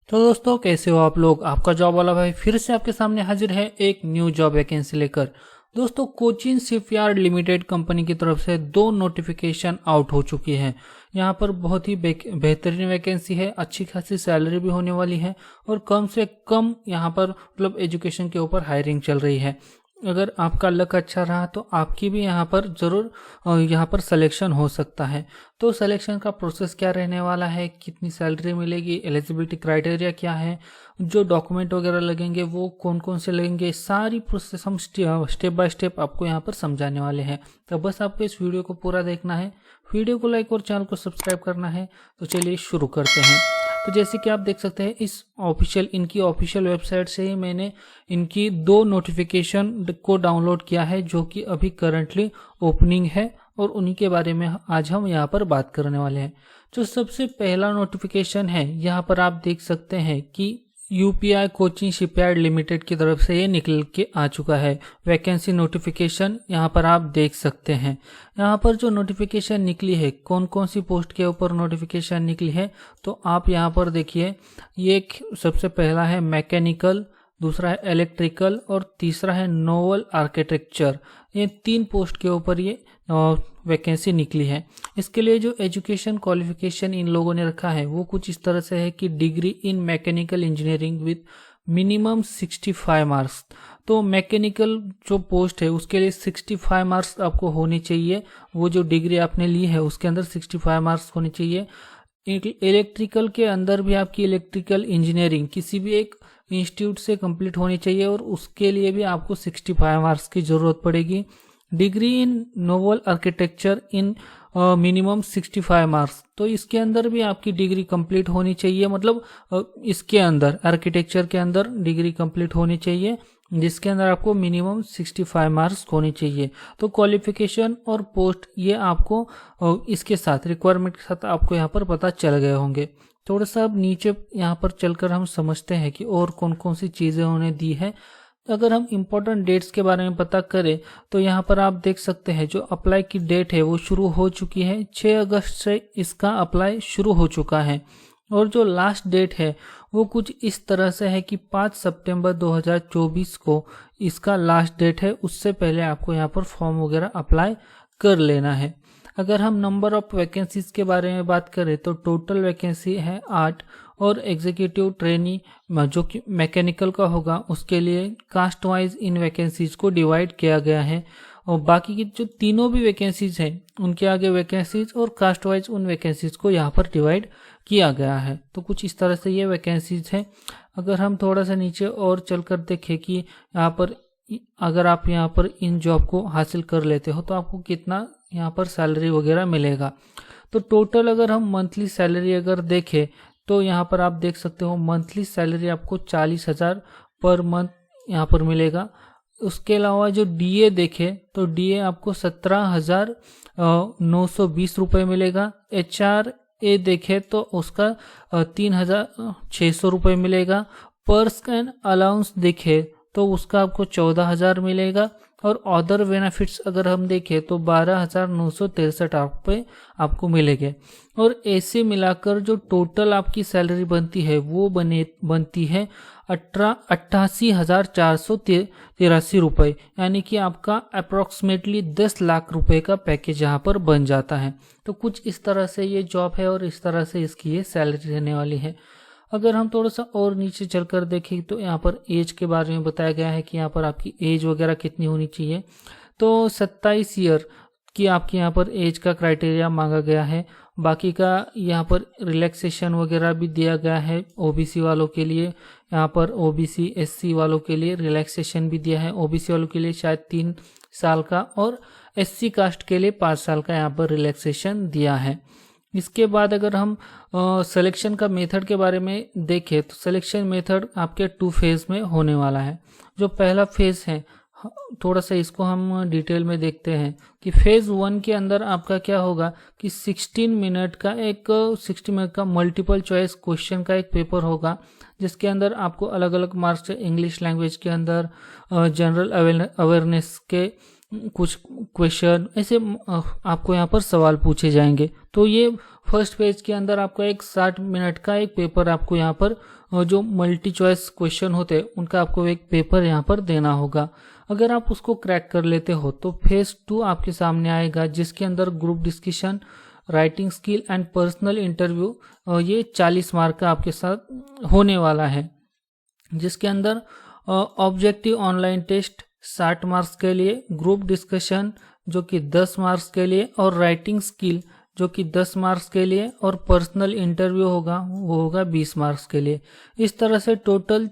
तो दोस्तों कैसे हो आप लोग। आपका जॉब वाला भाई फिर से आपके सामने हाजिर है एक न्यू जॉब वैकेंसी लेकर। दोस्तों कोचिन शिपयार्ड लिमिटेड कंपनी की तरफ से 2 नोटिफिकेशन आउट हो चुकी है। यहाँ पर बहुत ही बेहतरीन वैकेंसी है, अच्छी खासी सैलरी भी होने वाली है और कम से कम यहाँ पर मतलब एजुकेशन के ऊपर हायरिंग चल रही है। अगर आपका लक अच्छा रहा तो आपकी भी यहाँ पर ज़रूर यहाँ पर सिलेक्शन हो सकता है। तो सिलेक्शन का प्रोसेस क्या रहने वाला है, कितनी सैलरी मिलेगी, एलिजिबिलिटी क्राइटेरिया क्या है, जो डॉक्यूमेंट वगैरह लगेंगे वो कौन कौन से लगेंगे, सारी प्रोसेस हम स्टेप बाय स्टेप आपको यहाँ पर समझाने वाले हैं। तो बस आपको इस वीडियो को पूरा देखना है, वीडियो को लाइक और चैनल को सब्सक्राइब करना है। तो चलिए शुरू करते हैं। तो जैसे कि आप देख सकते हैं इनकी ऑफिशियल वेबसाइट से ही मैंने इनकी 2 नोटिफिकेशन को डाउनलोड किया है जो कि अभी करंटली ओपनिंग है और उन्हीं के बारे में आज हम यहाँ पर बात करने वाले हैं। जो सबसे पहला नोटिफिकेशन है यहाँ पर आप देख सकते हैं कि यूपीआई कोचिन शिपयार्ड लिमिटेड की तरफ से ये निकल के आ चुका है। वैकेंसी नोटिफिकेशन यहाँ पर आप देख सकते हैं। यहाँ पर जो नोटिफिकेशन निकली है, कौन कौन सी पोस्ट के ऊपर नोटिफिकेशन निकली है, तो आप यहाँ पर देखिए। ये सबसे पहला है मैकेनिकल, दूसरा है इलेक्ट्रिकल और तीसरा है नोवल आर्किटेक्चर। ये 3 पोस्ट के ऊपर ये वैकेंसी निकली है। इसके लिए जो एजुकेशन क्वालिफिकेशन इन लोगों ने रखा है वो कुछ इस तरह से है कि degree in mechanical engineering with minimum 65 marks. तो मैकेनिकल जो पोस्ट है उसके लिए 65 मार्क्स आपको होने चाहिए। वो जो डिग्री आपने ली है उसके अंदर 65 मार्क्स होने चाहिए। इलेक्ट्रिकल के अंदर भी आपकी इलेक्ट्रिकल इंजीनियरिंग किसी भी एक इंस्टीट्यूट से कंप्लीट होनी चाहिए और उसके लिए भी आपको 65 मार्क्स की ज़रूरत पड़ेगी। Degree in novel architecture in minimum 65 marks, तो इसके अंदर भी आपकी डिग्री कंप्लीट होनी चाहिए। मतलब इसके अंदर आर्किटेक्चर के अंदर डिग्री कंप्लीट होनी चाहिए जिसके अंदर आपको मिनिमम 65 मार्क्स होने चाहिए। तो क्वालिफिकेशन और पोस्ट ये आपको इसके साथ रिक्वायरमेंट के साथ आपको यहाँ पर पता चल गए होंगे। थोड़ा सा अब नीचे यहाँ पर चलकर हम समझते हैं कि और कौन कौन सी चीज़ें उन्हें दी है। तो अगर हम इम्पोर्टेंट डेट्स के बारे में पता करें तो यहाँ पर आप देख सकते हैं जो अप्लाई की डेट है वो शुरू हो चुकी है। 6 अगस्त से इसका अप्लाई शुरू हो चुका है और जो लास्ट डेट है वो कुछ इस तरह से है कि 5 सितंबर 2024 को इसका लास्ट डेट है। उससे पहले आपको यहाँ पर फॉर्म वगैरह अप्लाई कर लेना है। अगर हम नंबर ऑफ वैकेंसीज के बारे में बात करें तो टोटल वैकेंसी है 8 और एग्जीक्यूटिव ट्रेनी जो कि मैकेनिकल का होगा उसके लिए कास्ट वाइज इन वैकेंसीज को डिवाइड किया गया है और बाकी की जो तीनों भी वैकेंसीज हैं उनके आगे वैकेंसीज और कास्ट वाइज उन वैकेंसीज को यहाँ पर डिवाइड किया गया है। तो कुछ इस तरह से ये वैकेंसीज हैं। अगर हम थोड़ा सा नीचे और चलकर देखें कि यहाँ पर अगर आप यहाँ पर इन जॉब को हासिल कर लेते हो तो आपको कितना यहाँ पर सैलरी वगैरह मिलेगा। तो टोटल अगर हम मंथली सैलरी अगर देखें तो यहाँ पर आप देख सकते हो मंथली सैलरी आपको 40,000 पर मंथ यहाँ पर मिलेगा। उसके अलावा जो डीए देखें तो डीए आपको 17,920 रुपये मिलेगा। HRA देखें तो उसका 3,600 रुपये मिलेगा। पर स्कैन अलाउंस देखें तो उसका आपको 14,000 मिलेगा और अदर बेनिफिट्स अगर हम देखें तो 12,963 रुपये आपको मिलेंगे। और ऐसे मिलाकर जो टोटल आपकी सैलरी बनती है वो बनती है 88,483 रुपये, यानी कि आपका अप्रॉक्सीमेटली 10 लाख रुपए का पैकेज यहाँ पर बन जाता है। तो कुछ इस तरह से ये जॉब है और इस तरह से इसकी ये सैलरी रहने वाली है। अगर हम थोड़ा सा और नीचे चलकर देखें तो यहाँ पर एज के बारे में बताया गया है कि यहाँ पर आपकी एज वगैरह कितनी होनी चाहिए। तो 27 ईयर की आपकी यहाँ पर एज का क्राइटेरिया मांगा गया है। बाकी का यहाँ पर रिलैक्सेशन वगैरह भी दिया गया है ओबीसी वालों के लिए। यहाँ पर ओबीसी एससी वालों के लिए रिलैक्सेशन भी दिया है। ओबीसी वालों के लिए शायद 3 साल का और एससी कास्ट के लिए 5 साल का यहाँ पर रिलैक्सेशन दिया है। इसके बाद अगर हम सिलेक्शन का मेथड के बारे में देखें तो सिलेक्शन मेथड आपके 2 फेज़ में होने वाला है। जो पहला फेज़ है थोड़ा सा इसको हम डिटेल में देखते हैं कि फेज़ 1 के अंदर आपका क्या होगा कि 16 मिनट का मल्टीपल चॉइस क्वेश्चन का एक पेपर होगा जिसके अंदर आपको अलग अलग मार्क्स इंग्लिश लैंग्वेज के अंदर जनरल अवेयरनेस के कुछ क्वेश्चन ऐसे आपको यहाँ पर सवाल पूछे जाएंगे। तो ये फर्स्ट पेज के अंदर आपका एक 60 मिनट का एक पेपर आपको यहाँ पर जो मल्टी चॉइस क्वेश्चन होते हैं उनका आपको एक पेपर यहाँ पर देना होगा। अगर आप उसको क्रैक कर लेते हो तो फेज 2 आपके सामने आएगा, जिसके अंदर group discussion, writing skill and personal interview, ये 40 मार्क का आपके साथ होने वाला है, जिसके अंदर ऑब्जेक्टिव ऑनलाइन टेस्ट 60 मार्क्स के लिए, ग्रुप डिस्कशन जो कि 10 मार्क्स के लिए, और राइटिंग स्किल जो कि 10 मार्क्स के लिए, और पर्सनल इंटरव्यू होगा वो होगा 20 मार्क्स के लिए। इस तरह से टोटल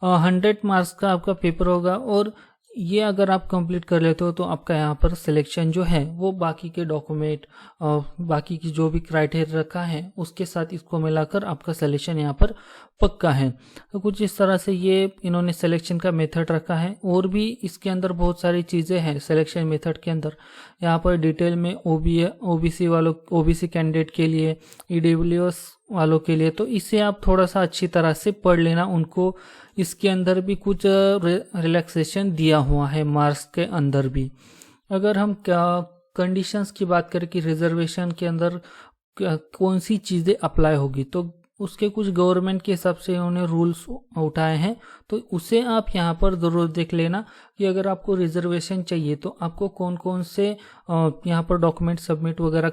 100 मार्क्स का आपका पेपर होगा, और ये अगर आप कंप्लीट कर लेते हो तो आपका यहाँ पर सिलेक्शन जो है वो बाकी के डॉक्यूमेंट, बाकी की जो भी क्राइटेरिया रखा है उसके साथ इसको मिलाकर आपका सिलेक्शन यहाँ पर पक्का है। तो कुछ इस तरह से ये इन्होंने सिलेक्शन का मेथड रखा है। और भी इसके अंदर बहुत सारी चीज़ें हैं सिलेक्शन मेथड के अंदर। यहाँ पर डिटेल में ओबीसी वालों, ओबीसी कैंडिडेट के लिए, ईडब्ल्यूएस वालों के लिए, तो इसे आप थोड़ा सा अच्छी तरह से पढ़ लेना। उनको इसके अंदर भी कुछ रिलैक्सेशन दिया हुआ है मार्क्स के अंदर भी। अगर हम कंडीशंस की बात करें कि रिजर्वेशन के अंदर कौन सी चीज़ें अप्लाई होगी, तो उसके कुछ गवर्नमेंट के हिसाब से उन्होंने रूल्स उठाए हैं, तो उसे आप यहाँ पर ज़रूर देख लेना कि अगर आपको रिजर्वेशन चाहिए तो आपको कौन कौन से यहाँ पर डॉक्यूमेंट सबमिट वगैरह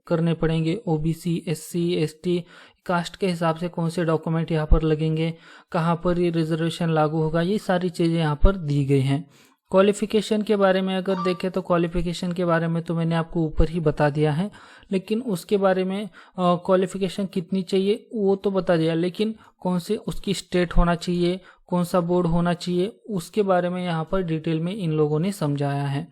करने पड़ेंगे। ओबीसी, एससी, एसटी कास्ट के हिसाब से कौन से डॉक्यूमेंट यहाँ पर लगेंगे, कहाँ पर ये रिजर्वेशन लागू होगा, ये सारी चीज़ें यहाँ पर दी गई हैं। क्वालिफिकेशन के बारे में अगर देखें तो क्वालिफिकेशन के बारे में तो मैंने आपको ऊपर ही बता दिया है, लेकिन उसके बारे में क्वालिफिकेशन कितनी चाहिए वो तो बता दिया, लेकिन कौन से उसकी स्टेट होना चाहिए, कौन सा बोर्ड होना चाहिए, उसके बारे में यहाँ पर डिटेल में इन लोगों ने समझाया है।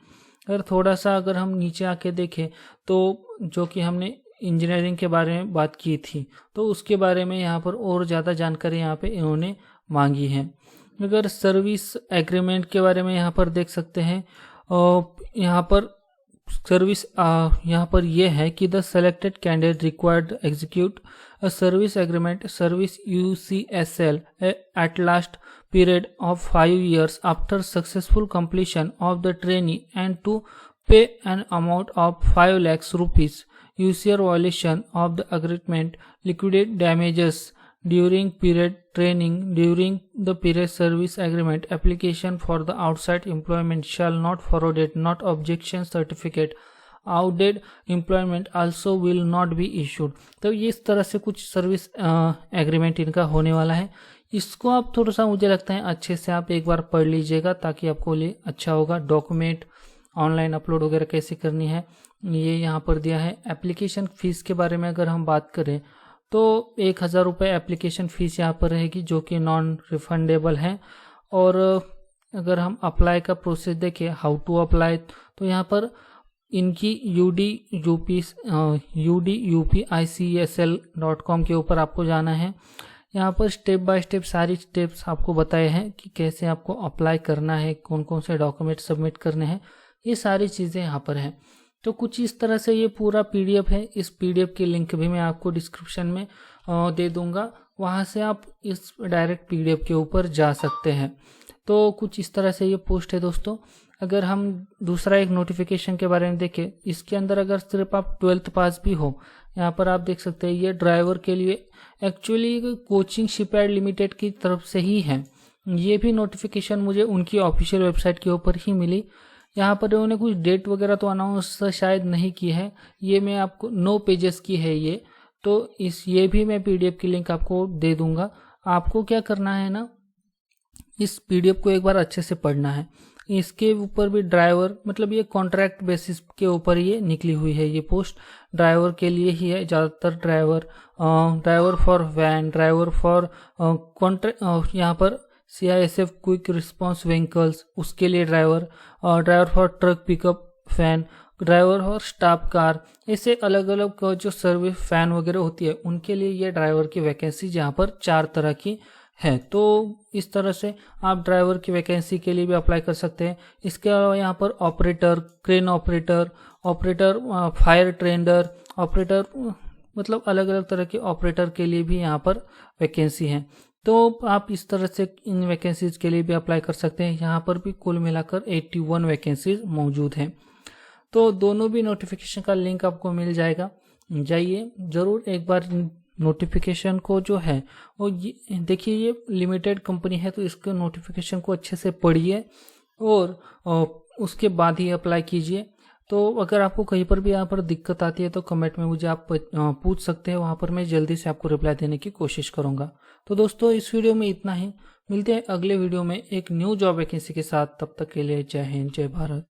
अगर हम नीचे आके देखें तो जो कि हमने इंजीनियरिंग के बारे में बात की थी, तो उसके बारे में यहाँ पर और ज़्यादा जानकारी यहाँ पे इन्होंने मांगी है। अगर सर्विस एग्रीमेंट के बारे में यहाँ पर देख सकते हैं, यहाँ पर सर्विस यहाँ पर यह है कि the selected candidate required execute a service agreement service UCSL at last period of 5 years after successful completion of the training and to pay an amount of 5 lakhs rupees UCR violation of the agreement, liquidate damages during period training, during the period service agreement, application for the outside employment shall not forwarded, not objection certificate, outdated employment also will not be issued। तो ये इस तरह से कुछ service agreement इनका होने वाला है। इसको आप थोड़ा सा मुझे लगता है अच्छे से आप एक बार पढ़ लीजिएगा ताकि आपको लिए अच्छा होगा। डॉक्यूमेंट ऑनलाइन अपलोड वगैरह कैसे करनी है ये यहाँ पर दिया है। एप्लीकेशन फ़ीस के बारे में अगर हम बात करें तो 1000 रुपये एप्लीकेशन फ़ीस यहाँ पर रहेगी जो कि नॉन रिफंडेबल है। और अगर हम अप्लाई का प्रोसेस देखें, हाउ टू अप्लाई, तो यहाँ पर इनकी udupicesl.com के ऊपर आपको जाना है। यहाँ पर स्टेप बाय स्टेप सारी स्टेप्स आपको बताए हैं कि कैसे आपको अप्लाई करना है, कौन कौन से डॉक्यूमेंट सबमिट करने हैं, ये सारी चीज़ें यहाँ पर हैं। तो कुछ इस तरह से ये पूरा PDF है। इस PDF की लिंक भी मैं आपको डिस्क्रिप्शन में दे दूंगा, वहाँ से आप इस डायरेक्ट PDF के ऊपर जा सकते हैं। तो कुछ इस तरह से ये पोस्ट है दोस्तों। अगर हम दूसरा एक नोटिफिकेशन के बारे में देखें, इसके अंदर अगर सिर्फ आप 12th पास भी हो, यहाँ पर आप देख सकते हैं ये ड्राइवर के लिए एक्चुअली कोचिंग शिपयार्ड लिमिटेड की तरफ से ही है। ये भी नोटिफिकेशन मुझे उनकी ऑफिशियल वेबसाइट के ऊपर ही मिली। यहाँ पर उन्होंने कुछ डेट वगैरह तो अनाउंस शायद नहीं की है, ये मैं आपको 9 पेजेस की है ये, तो ये भी मैं PDF की लिंक आपको दे दूंगा। आपको क्या करना है ना, इस PDF को एक बार अच्छे से पढ़ना है। इसके ऊपर भी ड्राइवर, मतलब ये कॉन्ट्रैक्ट बेसिस के ऊपर ये निकली हुई है, ये पोस्ट ड्राइवर के लिए ही है ज़्यादातर। Driver for van, driver for contract, यहाँ पर CISF क्विक रिस्पॉन्स व्हीकल्स उसके लिए driver for truck pickup van, driver for staff car, ऐसे अलग अलग जो सर्विस फैन वगैरह होती है उनके लिए ये ड्राइवर की वैकेंसी यहाँ पर 4 तरह की है। तो इस तरह से आप ड्राइवर की वैकेंसी के लिए भी अप्लाई कर सकते हैं। इसके अलावा यहाँ पर operator, crane operator, fire trender operator, मतलब अलग अलग तरह के ऑपरेटर के लिए भी यहाँ पर वैकेंसी है। तो आप इस तरह से इन वैकेंसीज के लिए भी अप्लाई कर सकते हैं। यहाँ पर भी कुल मिलाकर 81 वैकेंसीज मौजूद हैं। तो दोनों भी नोटिफिकेशन का लिंक आपको मिल जाएगा, जाइए ज़रूर एक बार नोटिफिकेशन को जो है वो देखिए, ये लिमिटेड कंपनी है तो इसके नोटिफिकेशन को अच्छे से पढ़िए और उसके बाद ही अप्लाई कीजिए। तो अगर आपको कहीं पर भी यहाँ पर दिक्कत आती है तो कमेंट में मुझे आप पूछ सकते हैं, वहाँ पर मैं जल्दी से आपको रिप्लाई देने की कोशिश करूँगा। तो दोस्तों इस वीडियो में इतना ही, मिलते हैं अगले वीडियो में एक न्यू जॉब वैकेंसी के साथ। तब तक के लिए जय हिंद, जय भारत।